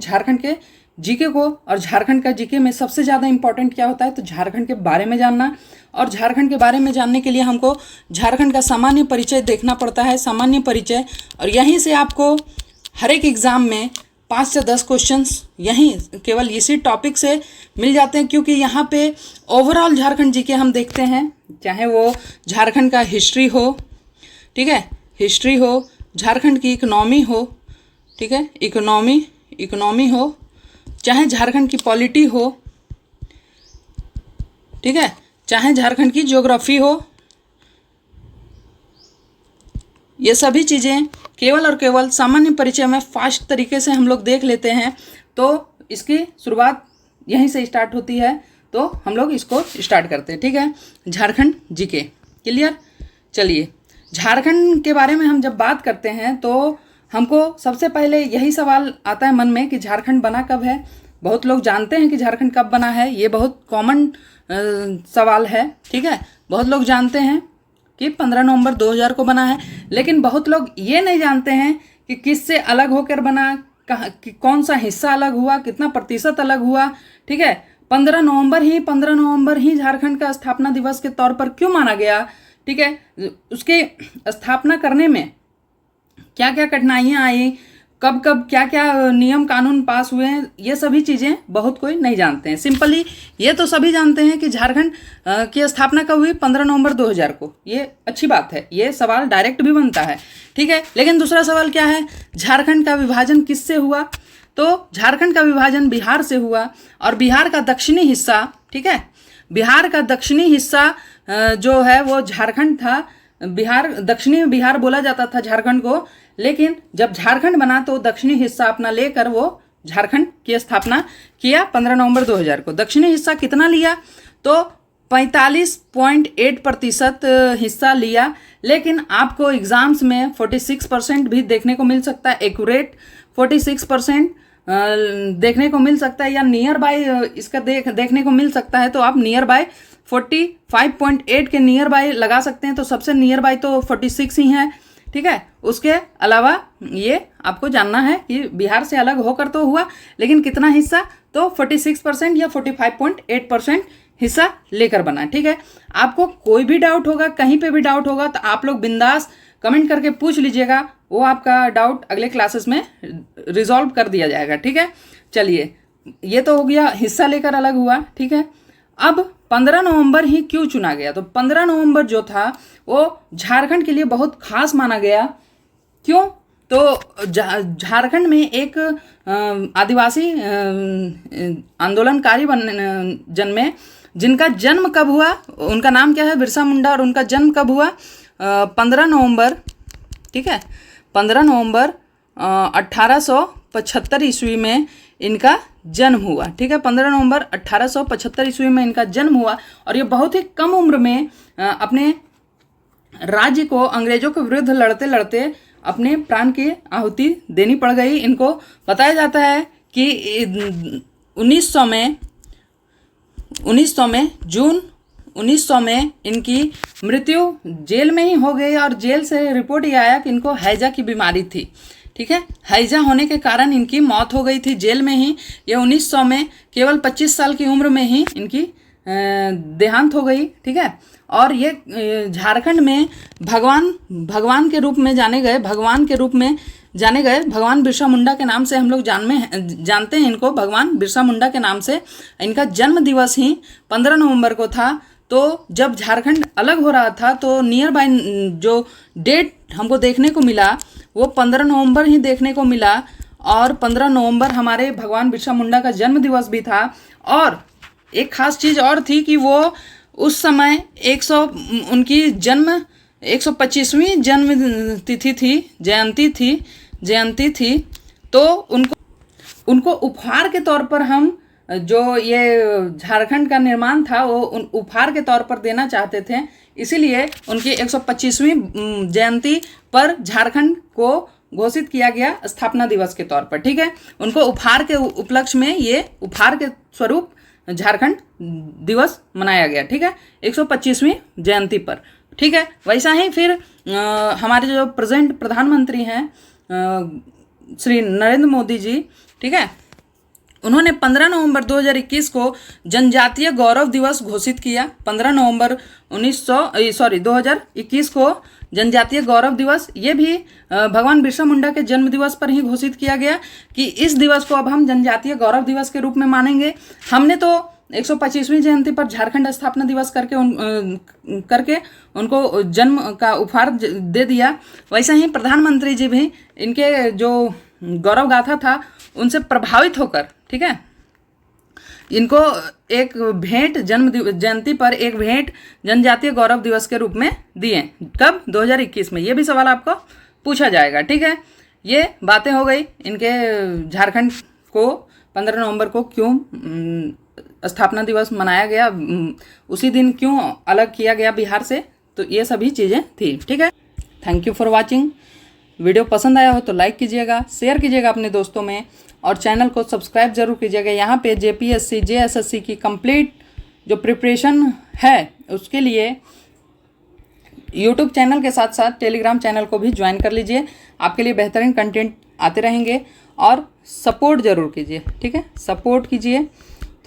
झारखंड के जीके को, और झारखंड का जीके में सबसे ज़्यादा इम्पॉर्टेंट क्या होता है, तो झारखंड के बारे में जानना। और झारखंड के बारे में जानने के लिए हमको झारखंड का सामान्य परिचय देखना पड़ता है, सामान्य परिचय। और यहीं से आपको हर एक एग्ज़ाम में 5 से 10 क्वेश्चंस यहीं केवल इसी टॉपिक से मिल जाते हैं, क्योंकि यहाँ पे ओवरऑल झारखंड जीके हम देखते हैं, चाहे वो झारखंड का हिस्ट्री हो, ठीक है, हिस्ट्री हो, झारखंड की इकोनॉमी हो, ठीक है, इकोनॉमी हो, चाहे झारखंड की पॉलिटी हो, ठीक है, चाहे झारखंड की ज्योग्राफी हो, ये सभी चीज़ें केवल और केवल सामान्य परिचय में फास्ट तरीके से हम लोग देख लेते हैं। तो इसकी शुरुआत यहीं से स्टार्ट होती है, तो हम लोग इसको स्टार्ट करते हैं, ठीक है। Jharkhand GK clear. चलिए, झारखंड के बारे में हम जब बात करते हैं तो हमको सबसे पहले यही सवाल आता है मन में कि झारखंड बना कब है। बहुत लोग जानते हैं कि झारखंड कब बना है, ये बहुत कॉमन सवाल है, ठीक है। बहुत लोग जानते हैं कि 15 नवंबर 2000 को बना है, लेकिन बहुत लोग ये नहीं जानते हैं कि किससे अलग होकर बना, कौन सा हिस्सा अलग हुआ, कितना प्रतिशत अलग हुआ, ठीक है। 15 नवंबर ही झारखंड का स्थापना दिवस के तौर पर क्यों माना गया, ठीक है। उसके स्थापना करने में क्या क्या कठिनाइयाँ आई, कब कब क्या क्या नियम कानून पास हुए हैं, ये सभी चीज़ें बहुत कोई नहीं जानते हैं। सिंपली ये तो सभी जानते हैं कि झारखंड की स्थापना कब हुई, 15 नवंबर 2000 को। ये अच्छी बात है, ये सवाल डायरेक्ट भी बनता है, ठीक है। लेकिन दूसरा सवाल क्या है, झारखंड का विभाजन किससे हुआ, तो झारखंड का विभाजन बिहार से हुआ। और बिहार का दक्षिणी हिस्सा, ठीक है, बिहार का दक्षिणी हिस्सा जो है वो झारखंड था। दक्षिणी बिहार बोला जाता था झारखंड को, लेकिन जब झारखंड बना तो दक्षिणी हिस्सा अपना लेकर वो झारखंड की स्थापना किया 15 नवंबर 2000 को। दक्षिणी हिस्सा कितना लिया, तो 45.8% हिस्सा लिया। लेकिन आपको एग्जाम्स में 46% भी देखने को मिल सकता है, एक्यूरेट 46% देखने को मिल सकता है, या नियर बाय इसका देखने को मिल सकता है। तो आप नियर बाय 45.8 के नियर बाय लगा सकते हैं, तो सबसे नियर बाय तो 46 ही है, ठीक है। उसके अलावा ये आपको जानना है कि बिहार से अलग होकर तो हुआ, लेकिन कितना हिस्सा, तो 46% या 45.8% हिस्सा लेकर बना, ठीक है। आपको कोई भी डाउट होगा, कहीं पे भी डाउट होगा, तो आप लोग बिंदास कमेंट करके पूछ लीजिएगा, वो आपका डाउट अगले क्लासेस में रिजॉल्व कर दिया जाएगा, ठीक है। चलिए, ये तो हो गया हिस्सा लेकर अलग हुआ, ठीक है। अब 15 नवंबर ही क्यों चुना गया, तो 15 नवंबर जो था वो झारखंड के लिए बहुत खास माना गया। क्यों, तो झारखंड में एक आदिवासी आंदोलनकारी जन्मे, जिनका जन्म कब हुआ, उनका नाम क्या है, बिरसा मुंडा, और उनका जन्म कब हुआ, 15 नवंबर, ठीक है, 15 नवंबर 1875 ईस्वी में इनका जन्म हुआ, ठीक है। 15 नवंबर 1875 ईस्वी में इनका जन्म हुआ, और ये बहुत ही कम उम्र में अपने राज्य को अंग्रेजों के विरुद्ध लड़ते लड़ते अपने प्राण की आहुति देनी पड़ गई इनको। बताया जाता है कि 1900 में जून 1900 में इनकी मृत्यु जेल में ही हो गई, और जेल से रिपोर्ट ये आया कि इनको हैजा की बीमारी थी, ठीक है। हैजा होने के कारण इनकी मौत हो गई थी जेल में ही। ये 1900 में केवल 25 साल की उम्र में ही इनकी देहांत हो गई, ठीक है। और ये झारखंड में भगवान के रूप में जाने गए, भगवान बिरसा मुंडा के नाम से हम लोग जानते हैं इनको, भगवान बिरसा मुंडा के नाम से। इनका जन्म दिवस ही 15 नवंबर को था। तो जब झारखंड अलग हो रहा था तो नियर बाय जो डेट हमको देखने को मिला वो 15 नवंबर ही देखने को मिला, और 15 नवंबर हमारे भगवान बिरसा मुंडा का जन्म दिवस भी था। और एक खास चीज़ और थी कि वो उस समय उनकी 125वीं जन्म तिथि थी, जयंती थी। तो उनको उपहार के तौर पर हम जो ये झारखंड का निर्माण था वो उपहार के तौर पर देना चाहते थे, इसीलिए उनकी 125वीं जयंती पर झारखंड को घोषित किया गया स्थापना दिवस के तौर पर, ठीक है। उनको उपहार के उपलक्ष्य में ये उपहार के स्वरूप झारखंड दिवस मनाया गया, ठीक है, 125वीं जयंती पर, ठीक है। वैसा ही फिर हमारे जो प्रेजेंट प्रधानमंत्री हैं श्री नरेंद्र मोदी जी, ठीक है, उन्होंने 15 नवंबर 2021 को जनजातीय गौरव दिवस घोषित किया। 15 नवंबर 2021 को जनजातीय गौरव दिवस, ये भी भगवान बिरसा मुंडा के जन्म दिवस पर ही घोषित किया गया कि इस दिवस को अब हम जनजातीय गौरव दिवस के रूप में मानेंगे। हमने तो 125वीं जयंती पर झारखंड स्थापना दिवस करके उनको जन्म का उपहार दे दिया। वैसे ही प्रधानमंत्री जी भी इनके जो गौरव गाथा था उनसे प्रभावित होकर, ठीक है, इनको एक भेंट जन्म जयंती पर एक भेंट जनजातीय गौरव दिवस के रूप में दिए। कब? 2021 में। ये भी सवाल आपको पूछा जाएगा, ठीक है। ये बातें हो गई इनके झारखंड को 15 नवंबर को क्यों स्थापना दिवस मनाया गया, उसी दिन क्यों अलग किया गया बिहार से, तो ये सभी चीज़ें थी, ठीक है। Thank you for watching. Video पसंद आया हो तो लाइक कीजिएगा, शेयर कीजिएगा अपने दोस्तों में, और चैनल को सब्सक्राइब जरूर कीजिएगा। यहाँ पे जेपीएससी जेएसएससी की कंप्लीट जो प्रिपरेशन है उसके लिए यूट्यूब चैनल के साथ साथ टेलीग्राम चैनल को भी ज्वाइन कर लीजिए। आपके लिए बेहतरीन कंटेंट आते रहेंगे, और सपोर्ट जरूर कीजिए, ठीक है। सपोर्ट कीजिए,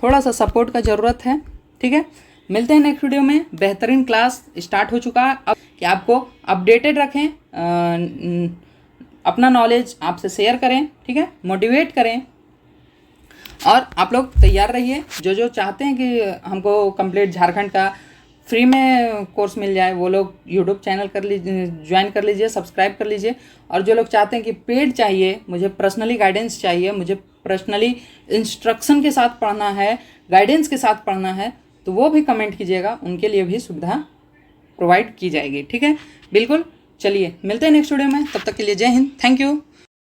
थोड़ा सा सपोर्ट का ज़रूरत है, ठीक है। मिलते हैं नेक्स्ट वीडियो में। बेहतरीन क्लास स्टार्ट हो चुका है अब कि आपको अपडेटेड रखें, अपना नॉलेज आपसे शेयर करें, ठीक है, मोटिवेट करें, और आप लोग तैयार रहिए। जो चाहते हैं कि हमको कंप्लीट झारखंड का फ्री में कोर्स मिल जाए, वो लोग यूट्यूब चैनल कर लीजिए, ज्वाइन कर लीजिए, सब्सक्राइब कर लीजिए। और जो लोग चाहते हैं कि पेड चाहिए, मुझे पर्सनली गाइडेंस चाहिए, मुझे पर्सनली इंस्ट्रक्शन के साथ पढ़ना है, गाइडेंस के साथ पढ़ना है, तो वो भी कमेंट कीजिएगा, उनके लिए भी सुविधा प्रोवाइड की जाएगी, ठीक है। बिल्कुल, चलिए मिलते हैं नेक्स्ट वीडियो में, तब तक के लिए जय हिंद, थैंक यू।